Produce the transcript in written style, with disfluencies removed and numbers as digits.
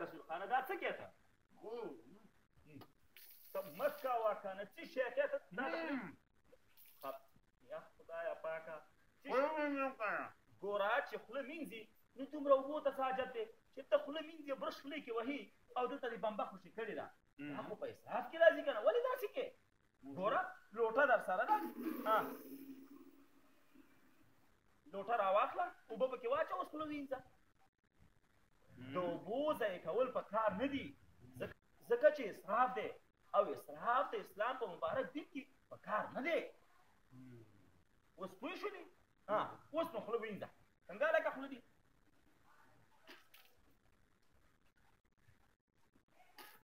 رسول خانه دا څه کېته ته مه کوه که نه څه شی کېته یا خدایه پاکه ګوره چې خوله مینځي نو دومره اوبو ته څه حاجت دی چې ته خوله مینځې برش خولې کې وهي او دلته دې بمبه خوشي کړې ده دا خو په اسراف کې راځي که نه ولې داسې کې ګوره لوټه در سره ده لوټه راواخله اوبه پکې واچه اوس خوله وینځه د اوبو ضایع کول په کار نه دي ځکه چې اسراف دی او اسراف د اسلام په مبارک دین کې په کار نه دی اوس پوه شولې